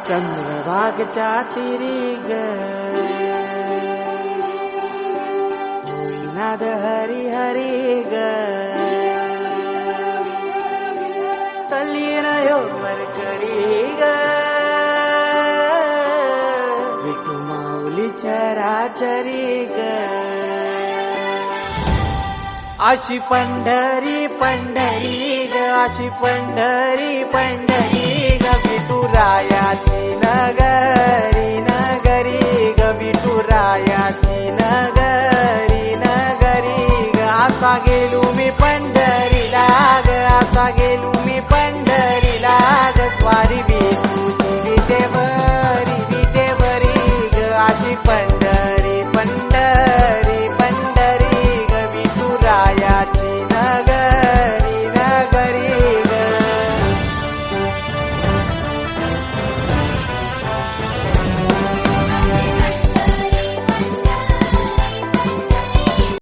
चंद्रभागच्या तिरी ग होईनाद हरी हरी ग तल्लीन यो मरकरी ग विठू माऊली चराचरी ग अशी पंढरी पंढरी ग अशी पंढरी पंढरी ग विठुरायाची नगरी नगरी ग विठुरायाची नगरी